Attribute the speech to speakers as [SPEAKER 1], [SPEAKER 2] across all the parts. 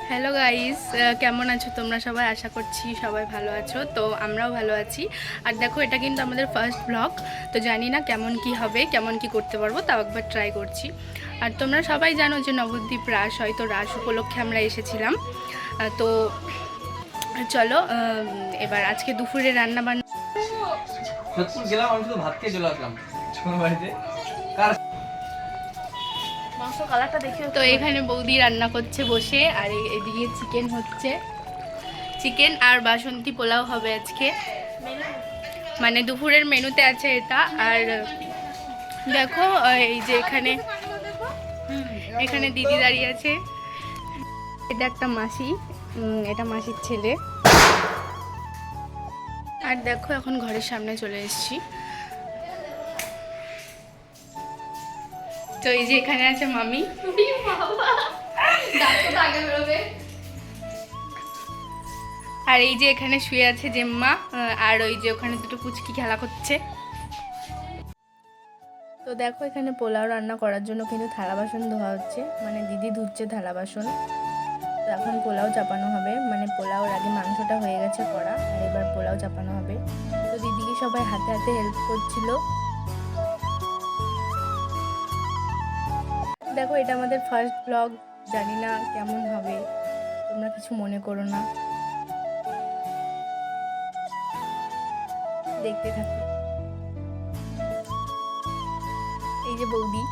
[SPEAKER 1] Hello guys, কেমন আছো তোমরা সবাই? আশা করছি সবাই ভালো আছো। তো আমরাও ভালো আছি। আর দেখো, এটা কিন্তু আমাদের ফার্স্ট ব্লগ। তো জানি না কেমন কি হবে, কেমন কি করতে পারবো, তাও একবার ট্রাই করছি। আর তোমরা সবাই জানো যে নবদ্বীপ রাস হয়, তো রাস উপলক্ষে আমরা এসেছিলাম। তো চলো, এবার আজকে দুপুরে রান্না বান্না
[SPEAKER 2] গেলাম, আমি শুধু ভাত খেয়ে চলে আসলাম বাড়িতে।
[SPEAKER 1] তো এখানে বৌদি রান্না করছে বসে, আর এদিকে চিকেন হচ্ছে। চিকেন আর বাসন্তী পোলাও হবে আজকে, মানে দুপুরের মেনুতে আছে এটা। আর দেখো, এই যে এখানে এখানে দিদি দাঁড়িয়ে আছে। এটা একটা মাসি, এটা মাসির ছেলে। আর দেখো, এখন ঘরের সামনে চলে এসেছি। তো এই যে এখানে আছে মামি, আর এই যে এখানে শুয়ে আছে জেম্মা, আর ওই যে ওখানে দুটো পুচকি খেলা করছে। তো দেখো, এখানে পোলাও রান্না করার জন্য কিন্তু থালা বাসন ধোয়া হচ্ছে, মানে দিদি ধুচ্ছে থালা বাসন। তো এখন পোলাও চাপানো হবে, মানে পোলাওর আগে মাংসটা হয়ে গেছে করা, আর এবার পোলাও চাপানো হবে। তো দিদিকে সবাই হাতে হাতে হেল্প করছিল। দেখো, এটা আমাদের ফার্স্ট ব্লগ, জানি না কেমন হবে, তোমরা কিছু মনে করো না, দেখতে থাকো। এই যে বৌদি,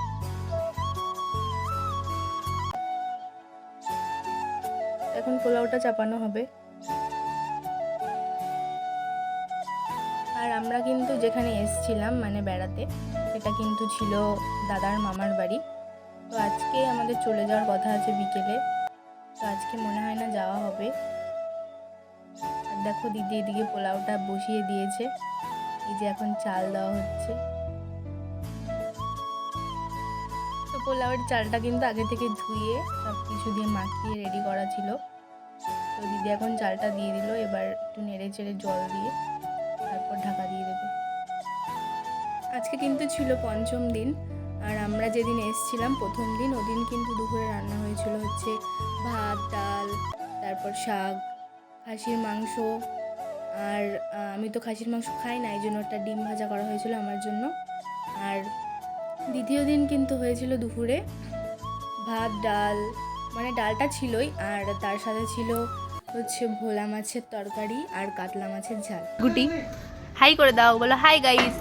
[SPEAKER 1] এখন পোলাওটা চাপানো হবে। আর আমরা কিন্তু যেখানে এসছিলাম মানে বেড়াতে, সেটা কিন্তু ছিল দাদার মামার বাড়ি। তো আজকে আমাদের চলে যাওয়ার কথা আছে বিকেলে, তো আজকে মনে হয় না যাওয়া হবে। আর দেখো, দিদি এদিকে পোলাওটা বসিয়ে দিয়েছে, এই যে এখন চাল দেওয়া হচ্ছে। তো পোলাওয়ের চালটা কিন্তু আগে থেকে ধুয়ে সব কিছু দিয়ে মাখিয়ে রেডি করা ছিল। তো দিদি এখন চালটা দিয়ে দিল, এবার একটু নেড়ে চেড়ে জল দিয়ে তারপর ঢাকা দিয়ে দেবে। আজকে কিন্তু ছিল পঞ্চম দিন, আর আমরা যেদিন এসেছিলাম প্রথম দিন, ওদিন কিন্তু দুপুরে রান্না হয়েছিল হচ্ছে ভাত, ডাল, তারপর শাক, খাসির মাংস। আর আমি তো খাসির মাংস খাই না, এই জন্য একটা ডিম ভাজা করা হয়েছিল আমার জন্য। আর দ্বিতীয় দিন কিন্তু হয়েছিল দুপুরে ভাত, ডাল, মানে ডালটা ছিলই, আর তার সাথে ছিল হচ্ছে ভোলা মাছের তরকারি আর কাতলা মাছের ঝাল। গুটি হাই করে দাও, বলো হাই গাইস।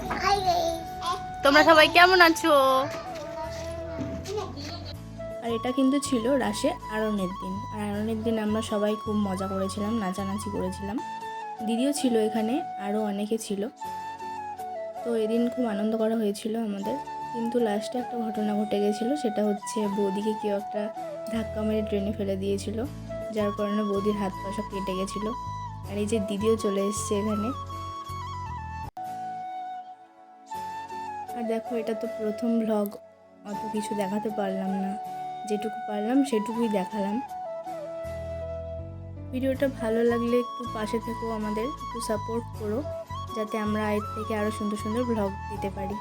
[SPEAKER 1] তোমরা সবাই কেমন আছো? আর এটা কিন্তু ছিল রাসে আরনের দিন, আর আরনের দিন আমরা সবাই খুব মজা করেছিলাম, নাচানাচি করেছিলাম। দিদিও ছিল এখানে, আরও অনেকে ছিল। তো এদিন খুব আনন্দ করা হয়েছিল আমাদের, কিন্তু লাস্টে একটা ঘটনা ঘটে গেছিলো, সেটা হচ্ছে বৌদিকে কেউ একটা ধাক্কা মেরে ট্রেনে ফেলে দিয়েছিল, যার কারণে বৌদির হাত পা সব কেটে গেছিলো। আর এই যে দিদিও চলে এসছে এখানে। আর দেখো, এটা তো প্রথম ব্লগ, অত কিছু দেখাতে পারলাম না, যেটুকু পারলাম সেটুকুই দেখালাম। ভিডিওটা ভালো লাগলে একটু পাশে থেকেও আমাদের একটু সাপোর্ট করো, যাতে আমরা এর থেকে আরও সুন্দর সুন্দর ব্লগ দিতে পারি।